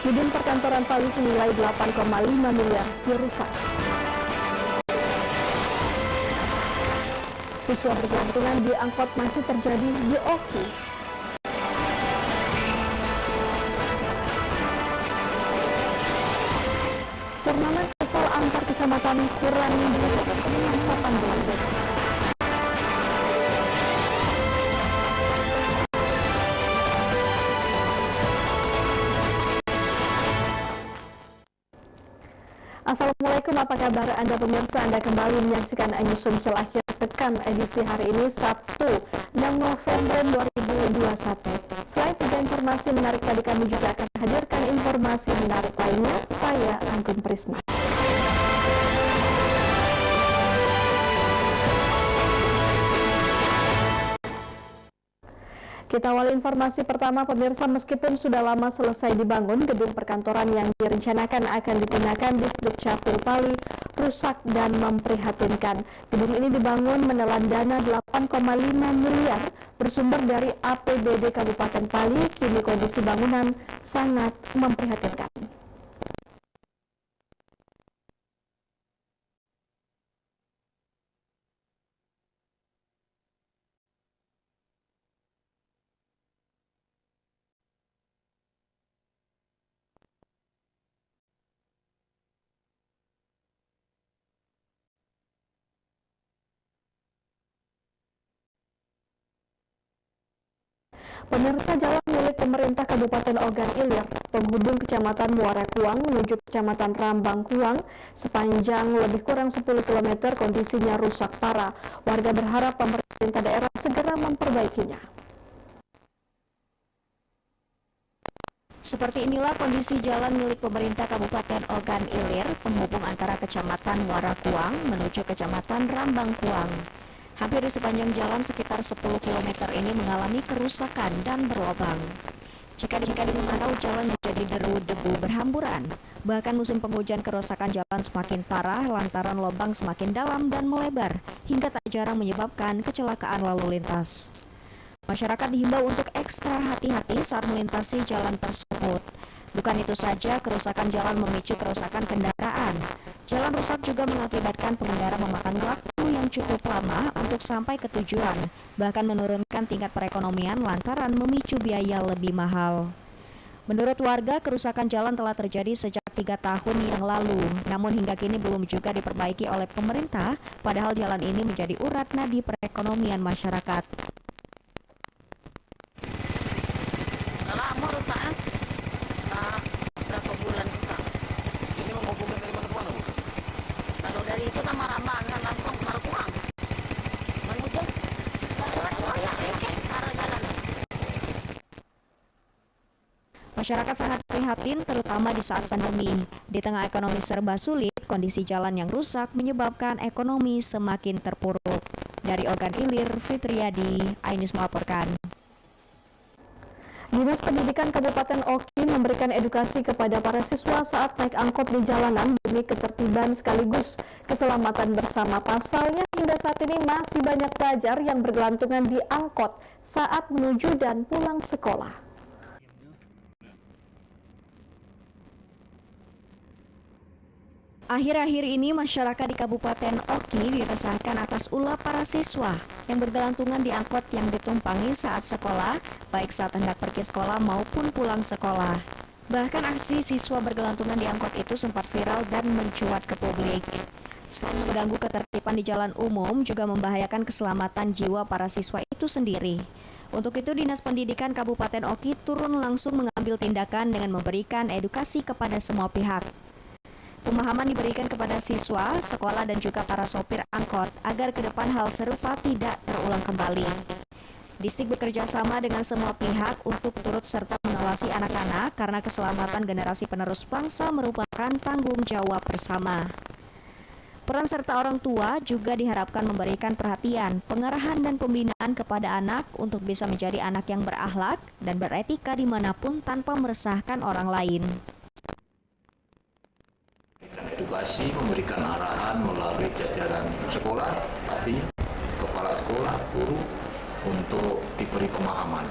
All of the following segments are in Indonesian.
Gedung perkantoran Palu senilai 8,5 miliar dirusak. Siswa bergelantungan di angkot masih terjadi di Oki. Turnamen futsal antar kecamatan kurang di masa pandemi. Assalamualaikum, apa kabar Anda pemirsa? Anda kembali menyaksikan News Sumsel akhir pekan edisi hari ini Sabtu 6 November 2021. Selain 3 informasi menarik tadi, kami juga akan hadirkan informasi menarik lainnya. Saya Anggun Prisma. Kita awali informasi pertama, pemirsa. Meskipun sudah lama selesai dibangun, gedung perkantoran yang direncanakan akan dipindahkan di Dukcapil Pali rusak dan memprihatinkan. Gedung ini dibangun menelan dana 8,5 miliar bersumber dari APBD Kabupaten Pali. Kini kondisi bangunan sangat memprihatinkan. Pemirsa, jalan milik pemerintah Kabupaten Ogan Ilir penghubung Kecamatan Muara Kuang menuju Kecamatan Rambang Kuang sepanjang lebih kurang 10 km kondisinya rusak parah. Warga berharap pemerintah daerah segera memperbaikinya. Seperti inilah kondisi jalan milik pemerintah Kabupaten Ogan Ilir penghubung antara Kecamatan Muara Kuang menuju Kecamatan Rambang Kuang. Hampir di sepanjang jalan sekitar 10 km ini mengalami kerusakan dan berlobang. Jika dimantau, jalan menjadi debu berhamburan. Bahkan musim penghujan, kerusakan jalan semakin parah lantaran lubang semakin dalam dan melebar hingga tak jarang menyebabkan kecelakaan lalu lintas. Masyarakat dihimbau untuk ekstra hati-hati saat melintasi jalan tersebut. Bukan itu saja, kerusakan jalan memicu kerusakan kendaraan. Jalan rusak juga mengakibatkan pengendara memakan waktu yang cukup lama untuk sampai ke tujuan, bahkan menurunkan tingkat perekonomian lantaran memicu biaya lebih mahal. Menurut warga, kerusakan jalan telah terjadi sejak 3 tahun yang lalu, namun hingga kini belum juga diperbaiki oleh pemerintah, padahal jalan ini menjadi urat nadi perekonomian masyarakat. Lama rusaknya, berapa bulan rusak. Ini menghubungi dari mana-mana, Bu? Kalau dari itu nama Rambangan langsung ke Markuang. Menuju cara jalan. Masyarakat sangat prihatin terutama di saat pandemi. Di tengah ekonomi serba sulit, kondisi jalan yang rusak menyebabkan ekonomi semakin terpuruk. Dari Ogan Ilir, Fitriadi, Ainus melaporkan. Dinas Pendidikan Kabupaten Oki memberikan edukasi kepada para siswa saat naik angkot di jalanan demi ketertiban sekaligus keselamatan bersama. Pasalnya hingga saat ini masih banyak pelajar yang bergelantungan di angkot saat menuju dan pulang sekolah. Akhir-akhir ini masyarakat di Kabupaten Oki diresahkan atas ulah para siswa yang bergelantungan di angkot yang ditumpangi saat sekolah, baik saat hendak pergi sekolah maupun pulang sekolah. Bahkan aksi siswa bergelantungan di angkot itu sempat viral dan mencuat ke publik. Selain mengganggu ketertiban di jalan umum, juga membahayakan keselamatan jiwa para siswa itu sendiri. Untuk itu, Dinas Pendidikan Kabupaten Oki turun langsung mengambil tindakan dengan memberikan edukasi kepada semua pihak. Pemahaman diberikan kepada siswa, sekolah, dan juga para sopir angkot agar ke depan hal serupa tidak terulang kembali. Distrik bekerja sama dengan semua pihak untuk turut serta mengawasi anak-anak karena keselamatan generasi penerus bangsa merupakan tanggung jawab bersama. Peran serta orang tua juga diharapkan memberikan perhatian, pengarahan, dan pembinaan kepada anak untuk bisa menjadi anak yang berakhlak dan beretika dimanapun tanpa meresahkan orang lain. Edukasi, memberikan arahan melalui jajaran sekolah, pastinya kepala sekolah, guru, untuk diberi pemahaman,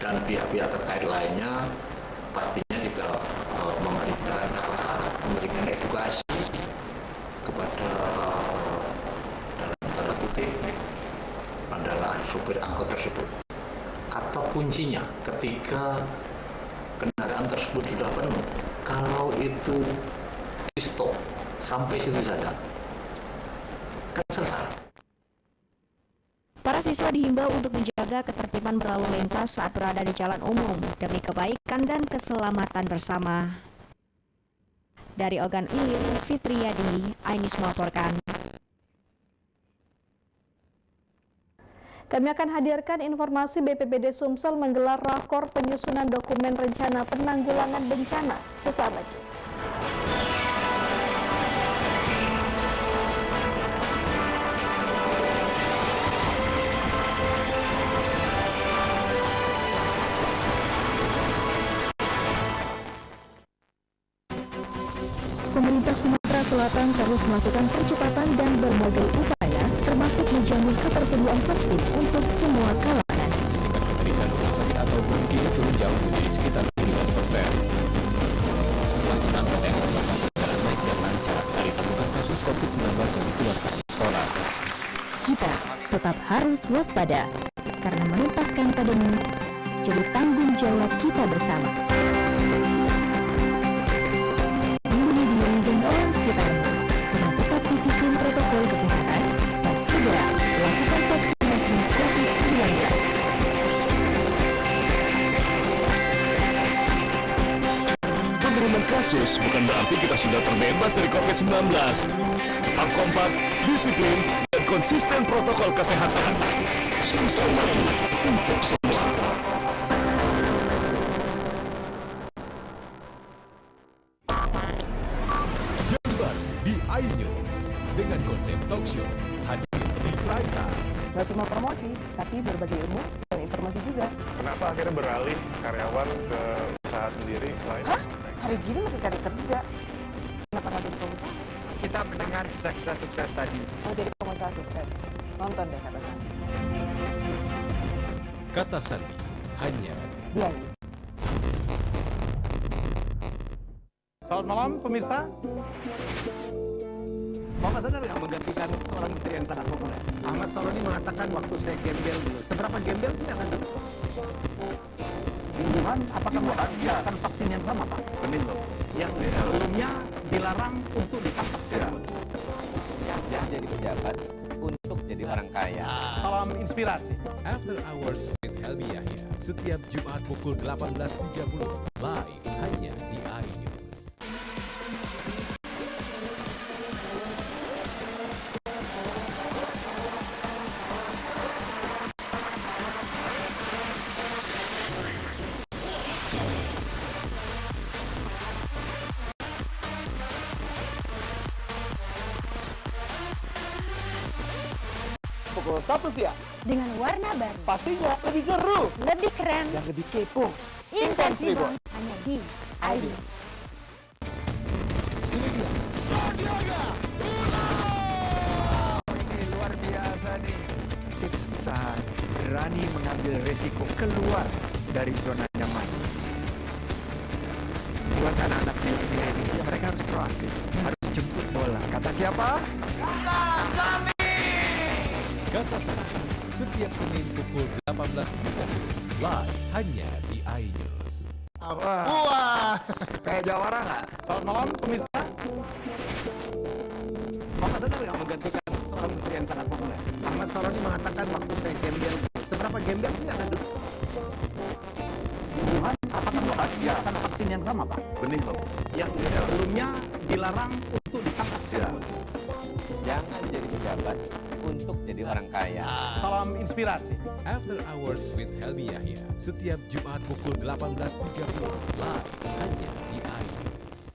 dan pihak-pihak terkait lainnya pastinya juga supir angkot tersebut. Kata kuncinya ketika kendaraan tersebut sudah penuh, kalau itu di stop sampai situ saja, kan selesai. Para siswa dihimbau untuk menjaga ketertiban berlalu lintas saat berada di jalan umum demi kebaikan dan keselamatan bersama. Dari Ogan Ilir, Fitriyadi, iNews melaporkan. Kami akan hadirkan informasi BPBD Sumsel menggelar rakor penyusunan dokumen rencana penanggulangan bencana sesaat lagi. Pemerintah Sumatera Selatan terus melakukan percepatan dan berbagai upaya, termasuk menjamin ketersediaan vaksin untuk semua kalangan. Tingkat keterisian rumah sakit atau BUM kini turun jauh menjadi sekitar 15%. Pelaksanaan PTM berjalan baik dan lancar dari temukan kasus COVID-19 yang dikeluarkan sekolah. Kita tetap harus waspada, karena menuntaskan pandemi jadi tanggung jawab kita bersama. Dan orang sekitarnya dengan tetap disiplin protokol kesehatan dan segera lakukan vaksinasi COVID-19. Penurunan kasus bukan berarti kita sudah terbebas dari COVID-19. Tetap kompak, disiplin, dan konsisten protokol kesehatan. Sumsel maju untuk semua. Di iNews dengan konsep talk show hadir di prime time. Gak cuma promosi, tapi berbagi ilmu dan informasi juga. Kenapa akhirnya beralih karyawan ke usaha sendiri selain? Hah? Hari gini masih cari kerja. Kenapa nggak jadi pengusaha? Kita mendengar kisah-kisah sukses tadi. Mau jadi pengusaha sukses? Nonton deh Kata Sandi. Kata Sandi hanya Di iNews. Selamat malam pemirsa. Bapak sadar nggak menggantikan seorang menteri yang sangat populer? Ahmad Saroni mengatakan waktu saya gembel dulu. Seberapa gembel sih akan dulu? Wuhan, apakah menggunakan vaksin yang sama Pak? Benih loh. Yang sebelumnya dilarang untuk ditangkap. Yang jadi pejabat untuk jadi orang kaya. Salam inspirasi. After Hours with Helmi Yahya setiap Jumat pukul 18.30 live hanya di iNews. Pukul 1 siang. Dengan warna baru, Pastinya lebih seru. lebih keren, Yang lebih kepo. intens ribon, hanya di iNews. Ini luar biasa nih. Tips usaha berani mengambil risiko keluar dari zona nyaman. Buat anak-anak milenial, mereka harus proaktif, harus jemput bola. Kata siapa? Kata Sandi setiap Senin pukul 18.30 live hanya di iNews. Kayak jawara nggak? Selamat malam pemirsa. Bapak sadar nggak menggantikan seorang menteri yang sangat populer? Ahmad Saroni mengatakan waktu saya gembel dulu. Seberapa gembel sih akan dulu? Wuhan, apakah menggunakan vaksin yang sama Pak? Benih loh. Yang sebelumnya dilarang untuk ditangkap. Jangan jadi pejabat untuk jadi orang kaya. Salam inspirasi. After Hours with Helmi Yahya setiap Jumat pukul 18.30 live hanya di iNews.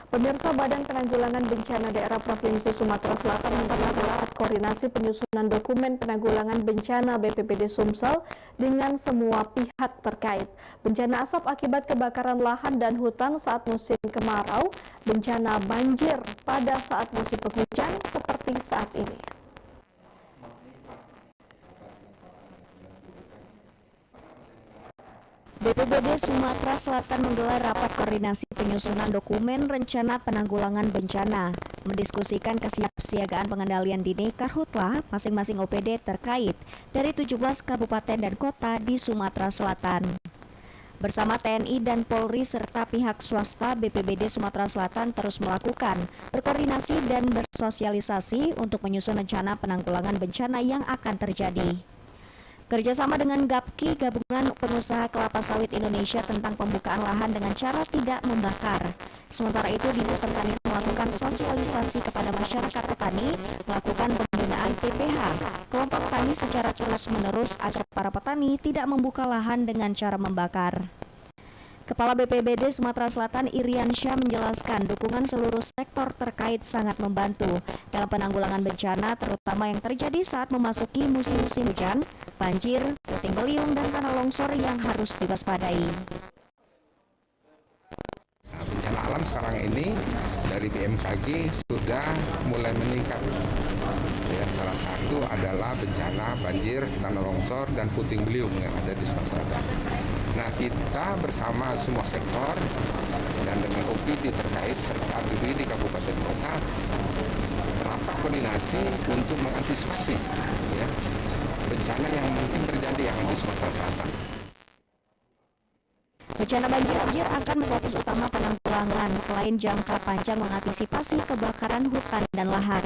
Pemirsa, Badan Penanggulangan Bencana Daerah Provinsi Sumatera Selatan menggelar koordinasi penyusunan dokumen penanggulangan bencana BPBD Sumsel dengan semua pihak terkait. Bencana asap akibat kebakaran lahan dan hutan saat musim kemarau, bencana banjir pada saat musim penghujan seperti saat ini. BPBD Sumatera Selatan menggelar rapat koordinasi penyusunan dokumen rencana penanggulangan bencana, mendiskusikan kesiapsiagaan pengendalian dini karhutla masing-masing OPD terkait dari 17 kabupaten dan kota di Sumatera Selatan. Bersama TNI dan Polri serta pihak swasta, BPBD Sumatera Selatan terus melakukan berkoordinasi dan bersosialisasi untuk menyusun rencana penanggulangan bencana yang akan terjadi. Kerjasama dengan GAPKI, Gabungan Pengusaha Kelapa Sawit Indonesia, tentang pembukaan lahan dengan cara tidak membakar. Sementara itu, Dinas Pertanian melakukan sosialisasi kepada masyarakat petani, melakukan pembinaan PPH kelompok petani secara terus-menerus agar para petani tidak membuka lahan dengan cara membakar. Kepala BPBD Sumatera Selatan Irian Syah menjelaskan dukungan seluruh sektor terkait sangat membantu dalam penanggulangan bencana, terutama yang terjadi saat memasuki musim-musim hujan, banjir, puting beliung, dan tanah longsor yang harus diwaspadai. Bencana alam sekarang ini dari BMKG sudah mulai meningkat. Ya, salah satu adalah bencana banjir, tanah longsor, dan puting beliung yang ada di Sumatera Selatan. Nah, kita bersama semua sektor dan dengan OPD terkait serta APBD di kabupaten kota rapat koordinasi untuk mengantisipasi ya, bencana yang mungkin terjadi yang ada di Sumatera Selatan. Bencana banjir akan fokus utama penanggulangan selain jangka panjang mengantisipasi kebakaran hutan dan lahan.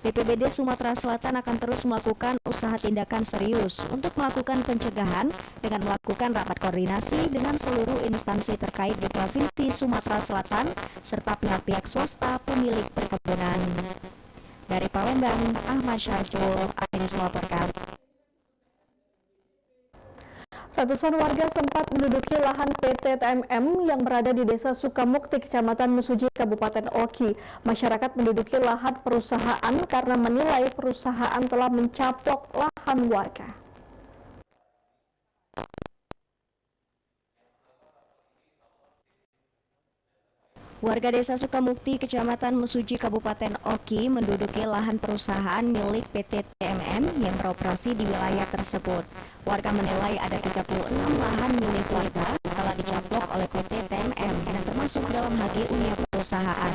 BPBD Sumatera Selatan akan terus melakukan usaha tindakan serius untuk melakukan pencegahan dengan melakukan rapat koordinasi dengan seluruh instansi terkait di Provinsi Sumatera Selatan serta pihak-pihak swasta pemilik perkebunan. Dari Palembang, Ahmad Syarjul, Ainis melaporkan. Ratusan warga sempat menduduki lahan PT TMM yang berada di Desa Sukamukti, Kecamatan Mesuji, Kabupaten Oki. Masyarakat menduduki lahan perusahaan karena menilai perusahaan telah mencaplok lahan warga. Warga Desa Sukamukti, Kecamatan Mesuji, Kabupaten Oki menduduki lahan perusahaan milik PT TMM yang beroperasi di wilayah tersebut. Warga menilai ada 36 lahan milik warga telah dicaplok oleh PT TMM yang termasuk dalam HGU-nya perusahaan.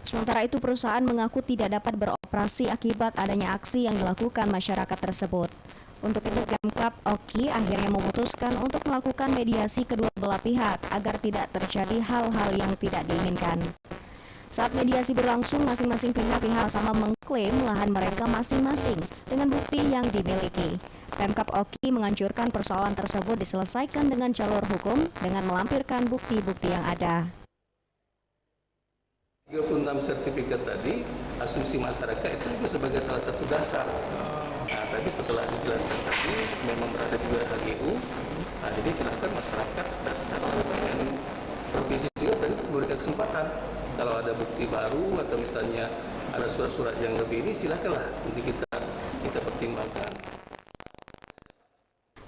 Sementara itu, perusahaan mengaku tidak dapat beroperasi akibat adanya aksi yang dilakukan masyarakat tersebut. Untuk itu, Pemkab Oki akhirnya memutuskan untuk melakukan mediasi kedua belah pihak agar tidak terjadi hal-hal yang tidak diinginkan. Saat mediasi berlangsung, masing-masing pihak sama mengklaim lahan mereka masing-masing dengan bukti yang dimiliki. Pemkab Oki menganjurkan persoalan tersebut diselesaikan dengan jalur hukum dengan melampirkan bukti-bukti yang ada. 36 sertifikat tadi, asumsi masyarakat itu juga sebagai salah satu dasar. Nah, tapi setelah dijelaskan tadi, memang berada di wilayah HGU, nah, jadi silakan masyarakat datang dengan provinsi juga tadi memberikan kesempatan. Kalau ada bukti baru atau misalnya ada surat-surat yang lebih ini, silakanlah nanti kita pertimbangkan.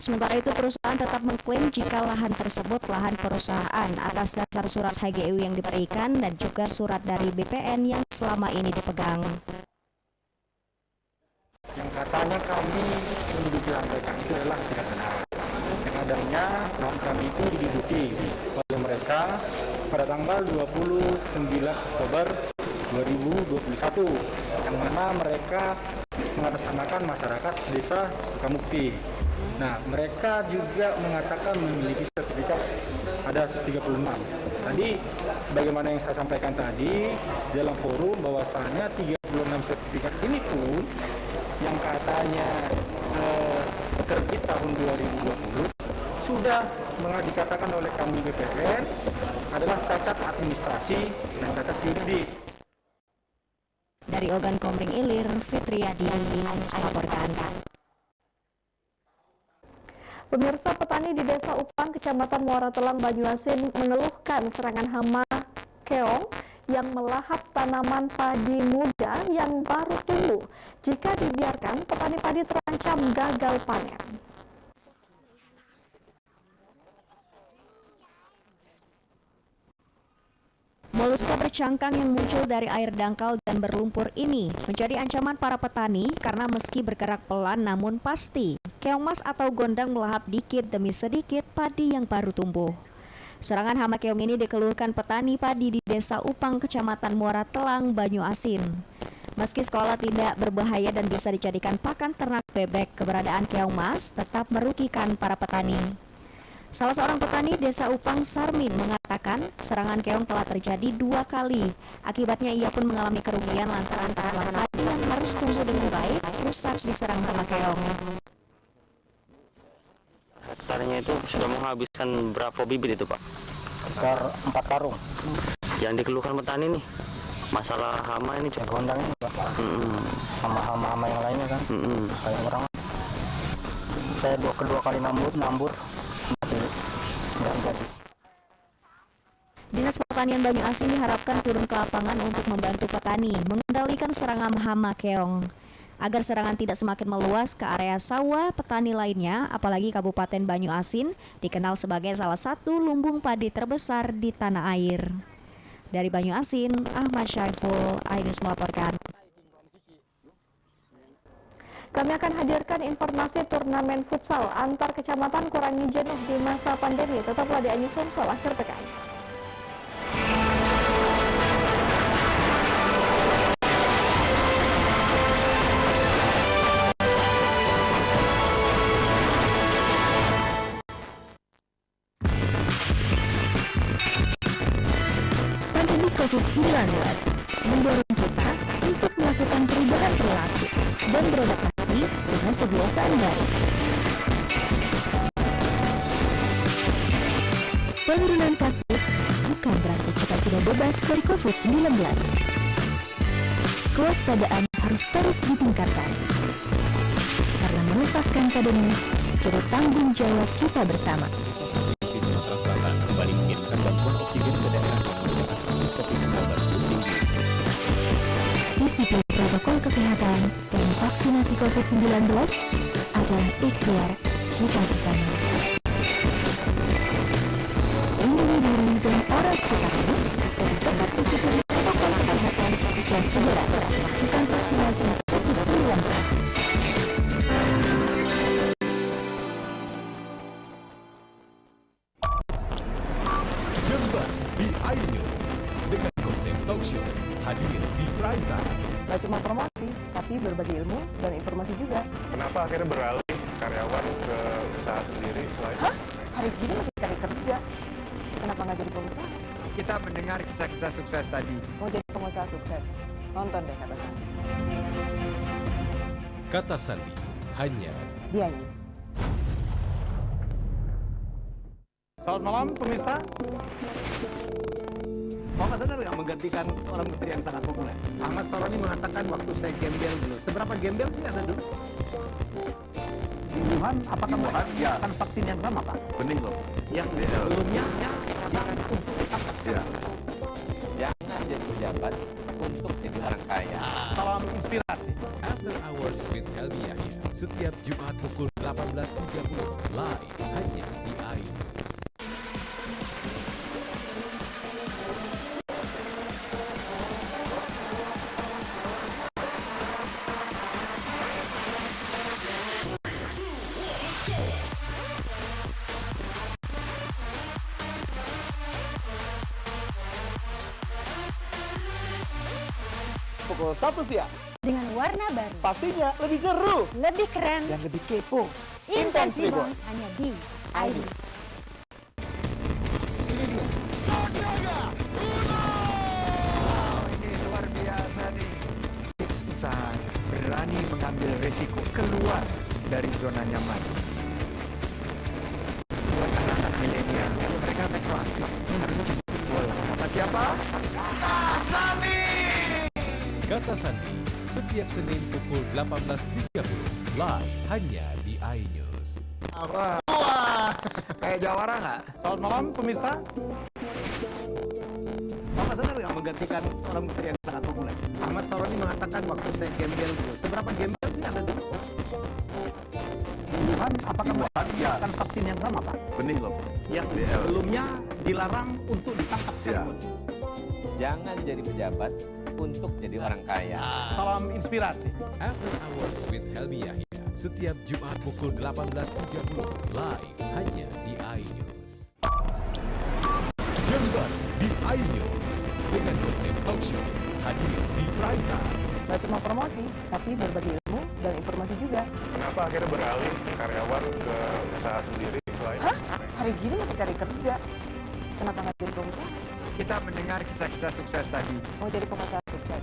Sementara itu, perusahaan tetap mengklaim jika lahan tersebut lahan perusahaan atas dasar surat HGU yang diberikan dan juga surat dari BPN yang selama ini dipegang. Yang katanya kami menduduki lahan mereka itu adalah tidak benar. Yang adanya lahan kami itu diduduki oleh mereka pada tanggal 29 Oktober 2021, yang mana mereka mengatasnamakan masyarakat Desa Sukamukti. Nah, mereka juga mengatakan memiliki sertifikat ada 36. Tadi, sebagaimana yang saya sampaikan tadi dalam forum, bahwasannya 36 sertifikat ini pun yang katanya terbit tahun 2020 sudah dikatakan oleh kami BPN adalah cacat administrasi dan cacat yuridis. Dari Ogan Komering Ilir, Fitriadi melaporkan. Pemirsa, petani di Desa Upang, Kecamatan Muara Telang, Banyuasin mengeluhkan serangan hama keong yang melahap tanaman padi muda yang baru tumbuh. Jika dibiarkan, petani padi terancam gagal panen. Moluska bercangkang yang muncul dari air dangkal dan berlumpur ini menjadi ancaman para petani karena meski bergerak pelan namun pasti keong mas atau gondang melahap dikit demi sedikit padi yang baru tumbuh. Serangan hama keong ini dikeluhkan petani padi di Desa Upang, Kecamatan Muara Telang, Banyuasin. Meski sekolah tidak berbahaya dan bisa dijadikan pakan ternak bebek, keberadaan keong mas tetap merugikan para petani. Salah seorang petani Desa Upang, Sarmin, mengatakan serangan keong telah terjadi 2 kali. Akibatnya ia pun mengalami kerugian lantaran tanaman padi yang harus tumbuh dengan baik rusak diserang sama keong. Hektarnya itu sudah menghabiskan berapa bibit itu Pak? Sekitar 4 karung. Yang dikeluhkan petani nih, masalah hama ini juga. Gondang ini Pak. Sama hama-hama yang lainnya kan. Kayak orang. Saya kedua kali nambur. Masih nggak jadi. Dinas Pertanian Banyuasin diharapkan turun ke lapangan untuk membantu petani mengendalikan serangan hama keong agar serangan tidak semakin meluas ke area sawah petani lainnya, apalagi Kabupaten Banyuasin dikenal sebagai salah satu lumbung padi terbesar di tanah air. Dari Banyuasin, Ahmad Syaiful, iNews melaporkan. Kami akan hadirkan informasi turnamen futsal antar kecamatan kurangi jenuh di masa pandemi. Tetaplah di iNews Sumsel akhir pekan. Pandemi COVID-19 mendorong kita untuk melakukan perubahan perilaku dan beradaptasi dengan kebiasaan baru. Penurunan kasus bukan berarti kita sudah bebas dari COVID-19. Kewaspadaan harus terus ditingkatkan. Karena menuntaskan pandemi jadi tanggung jawab kita bersama. Provinsi Sumatera Selatan kembali mengirimkan bantuan oksigen ke daerah yang mencatat kasus COVID-19 tinggi. Disiplin protokol kesehatan dan vaksinasi COVID-19 adalah ikhtiar kita bersama. Lindungi diri dan orang sekitarmu dengan tetap disiplin protokol kesehatan dan segera lakukan vaksinasi COVID-19. Jember di iNews dengan konsep talk show hadir di prime time. Gak cuma promosi, tapi berbagi ilmu dan informasi juga. Kenapa akhirnya beralih karyawan ke usaha sendiri selain? Hah? Hari gini masih cari kerja. Kenapa nggak jadi pengusaha? Kita mendengar kisah-kisah sukses tadi. Mau jadi pengusaha sukses? Nonton deh Kata Sandi. Kata Sandi hanya di iNews. Selamat malam pemirsa. Bapak sadar nggak menggantikan seorang menteri yang sangat populer? Ahmad Saroni mengatakan waktu saya gembel dulu. Seberapa gembel sih Anda dulu? Di Wuhan, apakah melakukan vaksin yang sama Pak? Benih loh. Yang sebelumnya untuk ditangkap. Ya. Jangan jadi pejabat untuk jadi orang kaya. Salam inspirasi. After Hours with Helmi Yahya setiap Jumat pukul 18.30 live hanya di iNews. Pukul 1 siang. Dengan warna baru. Pastinya lebih seru. Lebih keren. Dan lebih kepo. Intense Reborn hanya di iNews. Ini luar biasa nih. Tips usaha berani mengambil resiko keluar dari zona nyaman. Buat anak-anak milenial, mereka teknologi harus jemput bola. Sama siapa? Kata Sandi. Kata Sandi setiap Senin pukul 18.30 live hanya di iNews. Apa? Kayak jawara nggak? Selamat malam pemirsa. Bapak sadar nggak menggantikan seorang menteri yang sangat populer? Ahmad Saroni mengatakan waktu saya gembel dulu. Seberapa gembel sih Anda dulu? Di Wuhan, apakah melakukan vaksin yang sama Pak? Benih loh. Yang sebelumnya dilarang untuk ditangkap sekalipun. Jangan jadi pejabat untuk jadi orang kaya. Salam inspirasi. After Hours with Helmi Yahya setiap Jumat pukul 18.30 live hanya di iNews. Jember di iNews dengan konsep talk show hadir di prime time. Gak cuma promosi, tapi berbagi ilmu dan informasi juga. Kenapa akhirnya beralih karyawan ke usaha sendiri selain? Hah? Hari gini masih cari kerja. Kenapa nggak jadi pengusaha? Kita mendengar kisah-kisah sukses tadi. Mau jadi pengusaha sukses?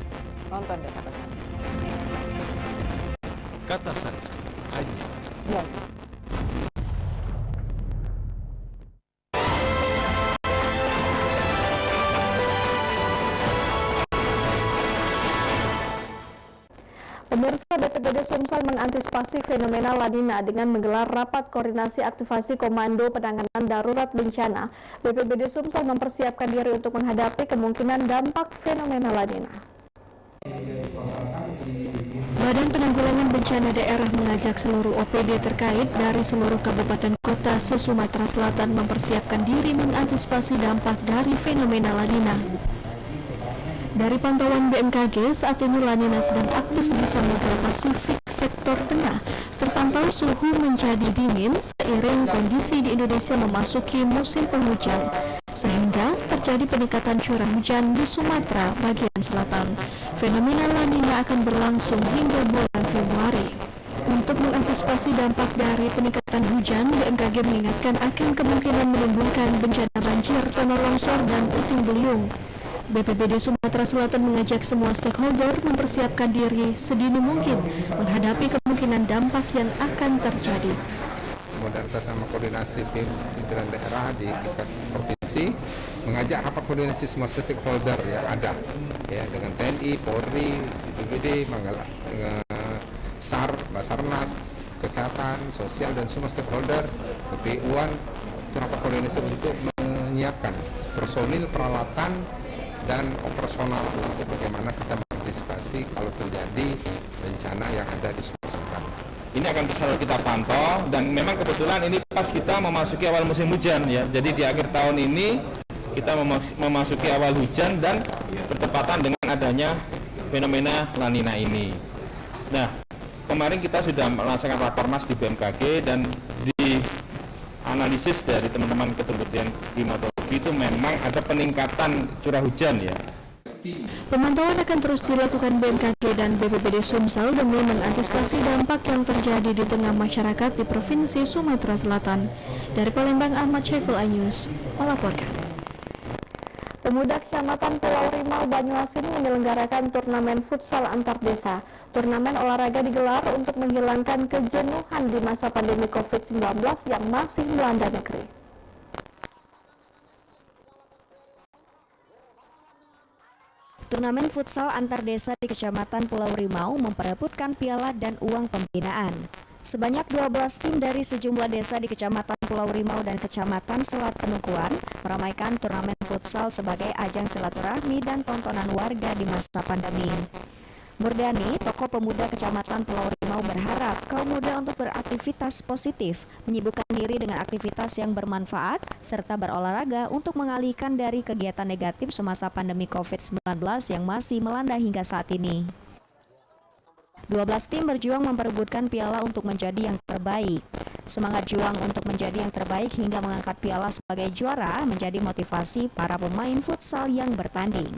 Nonton deh Kata Sandi. Kata Sandi hanya di iNews. Pemirsa, BPBD Sumsel mengantisipasi fenomena La Nina dengan menggelar rapat koordinasi aktivasi Komando Penanganan Darurat Bencana. BPBD Sumsel mempersiapkan diri untuk menghadapi kemungkinan dampak fenomena La Nina. Badan Penanggulangan Bencana Daerah mengajak seluruh OPD terkait dari seluruh kabupaten kota se-Sumatera Selatan mempersiapkan diri mengantisipasi dampak dari fenomena La Nina. Dari pantauan BMKG, saat ini La Nina sedang aktif di Samudra Pasifik sektor tengah. Terpantau suhu menjadi dingin seiring kondisi di Indonesia memasuki musim penghujan, sehingga terjadi peningkatan curah hujan di Sumatera bagian selatan. Fenomena La Nina akan berlangsung hingga bulan Februari. Untuk mengantisipasi dampak dari peningkatan hujan, BMKG mengingatkan akan kemungkinan menimbulkan bencana banjir, tanah longsor, dan puting beliung. BPBD Sumatera Selatan mengajak semua stakeholder mempersiapkan diri sedini mungkin menghadapi kemungkinan dampak yang akan terjadi. Kemudian sama koordinasi pimpinan daerah di tingkat provinsi mengajak rapat koordinasi semua stakeholder yang ada, ya, dengan TNI, Polri, BPBD, SAR, Basarnas, Kesehatan, Sosial, dan semua stakeholder, PPUan, rapat koordinasi untuk menyiapkan personil, peralatan, dan operasional untuk bagaimana kita mengantisipasi kalau terjadi bencana yang ada di Sumatera Selatan. Ini akan selalu kita pantau dan memang kebetulan ini pas kita memasuki awal musim hujan ya. Jadi di akhir tahun ini kita memasuki awal hujan dan bertepatan dengan adanya fenomena La Nina ini. Nah, kemarin kita sudah melaksanakan rakornas di BMKG dan di analisis dari teman-teman ketentuan klimatologi itu memang ada peningkatan curah hujan ya. Pemantauan akan terus dilakukan BMKG dan BPBD Sumsel demi mengantisipasi dampak yang terjadi di tengah masyarakat di Provinsi Sumatera Selatan. Dari Palembang, Ahmad Syaiful iNews melaporkan. Pemuda Kecamatan Pulau Rimau, Banyuasin menyelenggarakan turnamen futsal antar desa. Turnamen olahraga digelar untuk menghilangkan kejenuhan di masa pandemi COVID-19 yang masih melanda negeri. Turnamen futsal antar desa di Kecamatan Pulau Rimau memperebutkan piala dan uang pembinaan. Sebanyak 12 tim dari sejumlah desa di Kecamatan Pulau Rimau dan Kecamatan Selat Penungkuan meramaikan turnamen futsal sebagai ajang silaturahmi dan tontonan warga di masa pandemi. Murdani, tokoh pemuda Kecamatan Pulau Rimau, berharap kaum muda untuk beraktivitas positif, menyibukkan diri dengan aktivitas yang bermanfaat, serta berolahraga untuk mengalihkan dari kegiatan negatif semasa pandemi COVID-19 yang masih melanda hingga saat ini. 12 tim berjuang memperebutkan piala untuk menjadi yang terbaik. Semangat juang untuk menjadi yang terbaik hingga mengangkat piala sebagai juara menjadi motivasi para pemain futsal yang bertanding.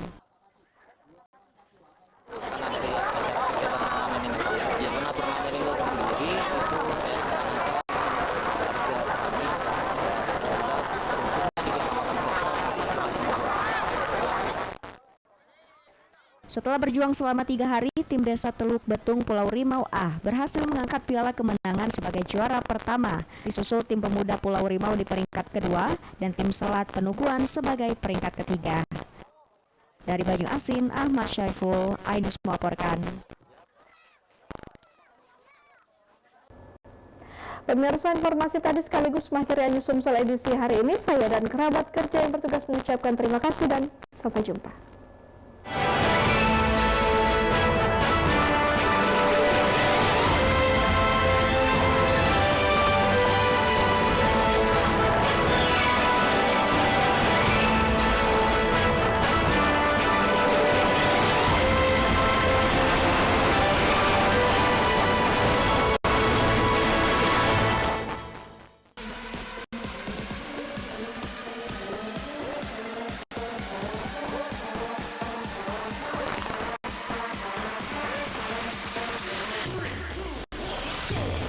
Setelah berjuang selama 3 hari, tim Desa Teluk Betung Pulau Rimau A berhasil mengangkat piala kemenangan sebagai juara pertama, disusul tim Pemuda Pulau Rimau di peringkat kedua dan tim Selat Penungkuan sebagai peringkat ketiga. Dari Banyuasin, Ahmad Syaiful iNews melaporkan. Pemirsa, informasi tadi sekaligus mengakhiri iNews Sumsel edisi hari ini. Saya dan kerabat kerja yang bertugas mengucapkan terima kasih dan sampai jumpa.